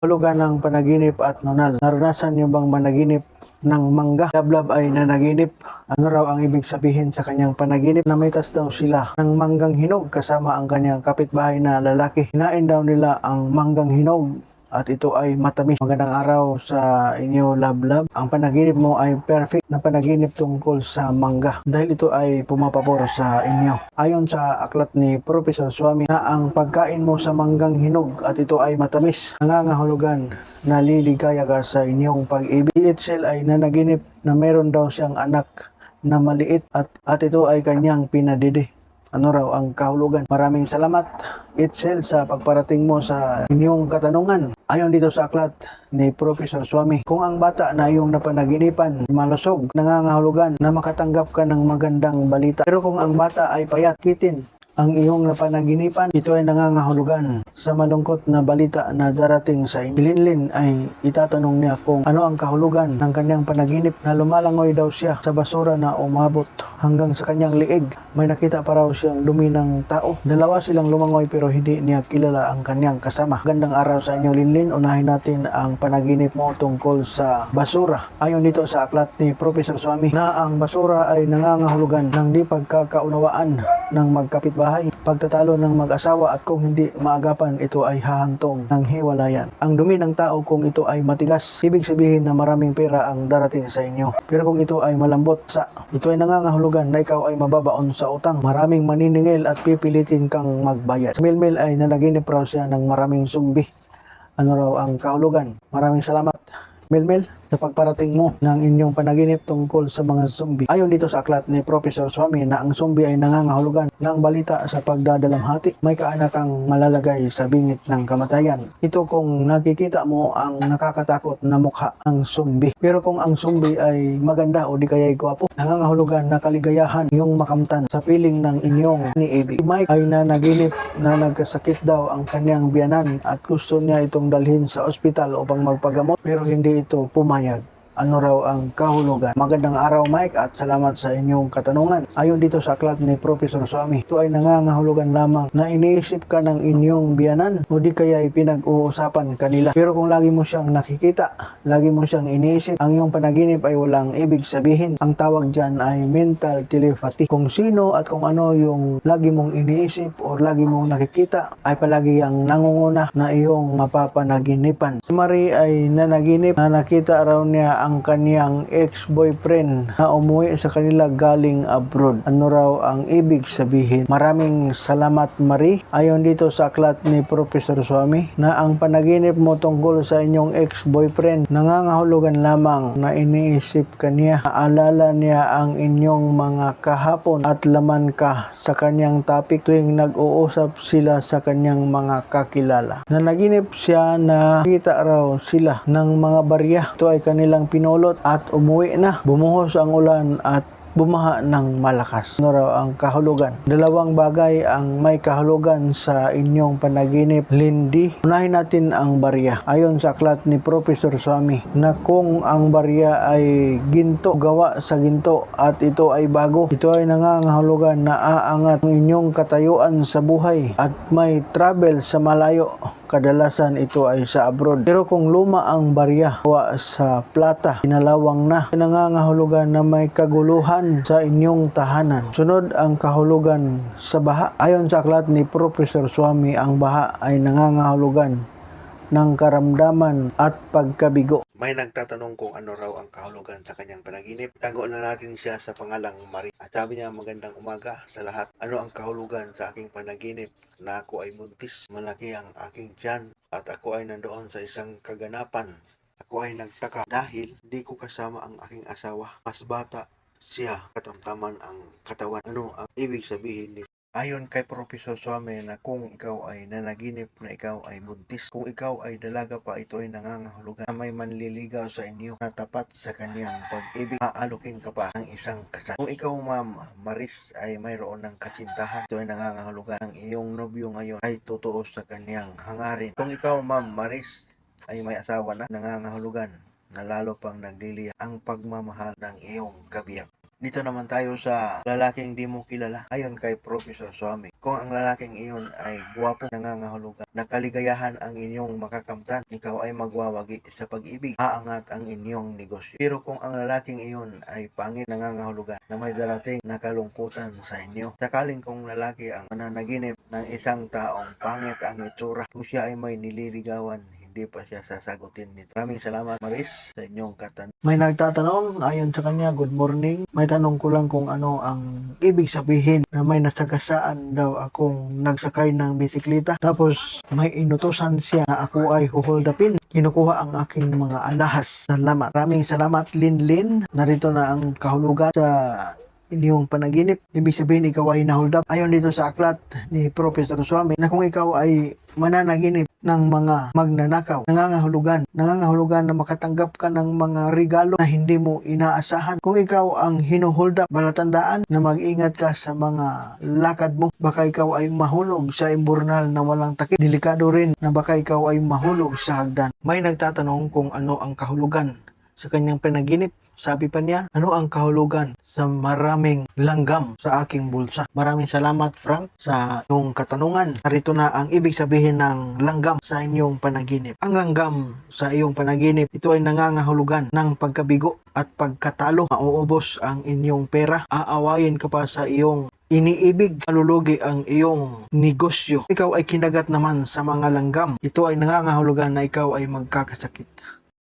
Hulugan ng panaginip at nunal. Naranasan niyo bang managinip ng mangga? Lablab ay nanaginip. Ano raw ang ibig sabihin sa kanyang panaginip? Namitas daw sila ng manggang hinog kasama ang kanyang kapitbahay na lalaki. Hinain daw nila ang manggang hinog at ito ay matamis. Magandang araw sa inyo, Lablab. Ang panaginip mo ay perfect na panaginip tungkol sa mangga dahil ito ay pumapabor sa inyo. Ayon sa aklat ni Professor Swami na ang pagkain mo sa manggang hinog at ito ay matamis, nangangahulugan na liligaya ka sa inyong pag-ibig. Si Itzel ay nanaginip na meron daw siyang anak na maliit at ito ay kanyang pinadidi. Ano raw ang kahulugan? Maraming salamat, Itzel, sa pagparating mo sa inyong katanungan. Ayon dito sa aklat ni Professor Swami, kung ang bata na iyong napanaginipan malusog, nangangahulugan na makatanggap ka ng magandang balita. Pero kung ang bata ay payat, kitin ang iyong napanaginipan, ito ay nangangahulugan sa malungkot na balita na darating sa inyo. Linlin ay itatanong niya kung ano ang kahulugan ng kanyang panaginip na lumalangoy daw siya sa basura na umabot hanggang sa kanyang liig. May nakita pa raw siyang dumi ng tao. Dalawa silang lumangoy pero hindi niya kilala ang kanyang kasama. Gandang araw sa inyo, Linlin. Unahin natin ang panaginip mo tungkol sa basura. Ayon dito sa aklat ni Professor Swami na ang basura ay nangangahulugan ng di pagkakaunawaan ng magkapitbahay, pagtatalo ng mag-asawa at kung hindi maagapan, ito ay hahantong ng hiwalayan. Ang dumi ng tao kung ito ay matigas, ibig sabihin na maraming pera ang darating sa inyo. Pero kung ito ay malambot, ito ay nangangahulugan na ikaw ay mababaon sa utang. Maraming maniningil at pipilitin kang magbayad. Si Milmil ay nanaginip raw siya ng maraming sumbi. Ano raw ang kahulugan? Maraming salamat, Milmil, sa pagparating mo ng inyong panaginip tungkol sa mga zombie. Ayon dito sa aklat ni Professor Swami na ang zombie ay nangangahulugan ng balita sa pagdadalamhati. May kaanak kang malalagay sa bingit ng kamatayan. Ito kung nakikita mo ang nakakatakot na mukha ng zombie. Pero kung ang zombie ay maganda o di kaya'y gwapo, nangangahulugan na kaligayahan yung makamtan sa piling ng inyong iniibig. Si Mike ay nanaginip na nagkasakit daw ang kanyang biyanan at gusto niya itong dalhin sa ospital upang magpagamot pero hindi ito pumayag. Ano raw ang kahulugan? Magandang araw, Mike, at salamat sa inyong katanungan. Ayon dito sa aklat ni Professor Swami, ito ay nangangahulugan lamang na iniisip ka ng inyong biyanan o di kaya ipinag-uusapan kanila. Pero kung lagi mo siyang nakikita, lagi mo siyang iniisip, ang iyong panaginip ay walang ibig sabihin. Ang tawag dyan ay mental telepathy. Kung sino at kung ano yung lagi mong iniisip o lagi mong nakikita ay palagi ang nangunguna na iyong mapapanaginipan. Si Marie ay nanaginip na nakita raw niya ang kaniyang ex-boyfriend na umuwi sa kanila galing abroad. Ano raw ang ibig sabihin? Maraming salamat, Marie. Ayon dito sa aklat ni Professor Swami na ang panaginip mo tungkol sa inyong ex-boyfriend nangangahulugan lamang na iniisip ka niya. Naalala niya ang inyong mga kahapon at laman ka sa kanyang topic tuwing nag-uusap sila sa kanyang mga kakilala. Nanaginip siya na kita raw sila ng mga barya. Ito ay kanilang pinulot at umuwi na. Bumuhos ang ulan at bumaha ng malakas. Ano raw ang kahulugan? Dalawang bagay ang may kahulugan sa inyong panaginip, Lindy. Unahin natin ang barya. Ayon sa aklat ni Professor Swami na kung ang barya ay ginto, gawa sa ginto at ito ay bago, ito ay nangangahulugan na aangat ang inyong katayuan sa buhay at may travel sa malayo. Kadalasan ito ay sa abroad. Pero kung luma ang barya, gawa sa plata, pinalawang na, nangangahulugan na may kaguluhan sa inyong tahanan. Sunod ang kahulugan sa baha. Ayon sa aklat ni Professor Swami, ang baha ay nangangahulugan ng karamdaman at pagkabigo. May nagtatanong kung ano raw ang kahulugan sa kanyang panaginip. Tago na natin siya sa pangalang Marie. At sabi niya, magandang umaga sa lahat. Ano ang kahulugan sa aking panaginip na ako ay buntis? Malaki ang aking tiyan at ako ay nandoon sa isang kaganapan. Ako ay nagtaka dahil di ko kasama ang aking asawa. Mas bata siya, katamtaman ang katawan. Ano ang ibig sabihin nito? Ayon kay Professor Swami na kung ikaw ay nanaginip na ikaw ay buntis, kung ikaw ay dalaga pa, ito ay nangangahulugan na may manliligaw sa inyo na tapat sa kanyang pag-ibig. Aalukin ka pa ng isang kasal. Kung ikaw, Ma'am Maris, ay mayroon ng kasintahan, ito ay nangangahulugan ang iyong nobyo ngayon ay totoo sa kanyang hangarin. Kung ikaw, Ma'am Maris, ay may asawa na, nangangahulugan na lalo pang nagliliya ang pagmamahal ng iyong kabiyak. Dito naman tayo sa lalaking di mo kilala. Ayon kay Professor Swami, kung ang lalaking iyon ay guwapo, nangangahulugan na kaligayahan ang inyong makakamtan, ikaw ay magwawagi sa pag-ibig, aangat ang inyong negosyo. Pero kung ang lalaking iyon ay pangit, nangangahulugan na may darating na kalungkutan sa inyo. Sakaling kung lalaki ang mananaginip ng isang taong pangit ang itsura, kung siya ay may nililigawan, hindi pa siya sasagutin nito. Maraming salamat, Maris, sa inyong katanungan. May nagtatanong, ayon sa kanya, good morning. May tanong ko lang kung ano ang ibig sabihin na may nasagasaan daw akong nagsakay ng bisikleta. Tapos may inutosan siya na ako ay huholdapin. Kinukuha ang aking mga alahas. Salamat. Maraming salamat, Linlin. Narito na ang kahulugan sa inyong panaginip. Ibig sabihin ikaw ay nahold up. Ayon dito sa aklat ni Professor Swami na kung ikaw ay mananaginip ng mga magnanakaw, nangangahulugan na makatanggap ka ng mga regalo na hindi mo inaasahan. Kung ikaw ang hinuhold up, balatandaan na mag-ingat ka sa mga lakad mo. Baka ikaw ay mahulog sa imburnal na walang takip. Delikado rin na baka ikaw ay mahulog sa hagdan. May nagtatanong kung ano ang kahulugan sa kanyang panaginip. Sabi pa niya, ano ang kahulugan sa maraming langgam sa aking bulsa? Maraming salamat, Frank, sa iyong katanungan. Narito na ang ibig sabihin ng langgam sa inyong panaginip. Ang langgam sa iyong panaginip, ito ay nangangahulugan ng pagkabigo at pagkatalo. Mauubos ang inyong pera, aawayin ka pa sa iyong iniibig, malulugi ang iyong negosyo. Ikaw ay kinagat naman sa mga langgam. Ito ay nangangahulugan na ikaw ay magkakasakit.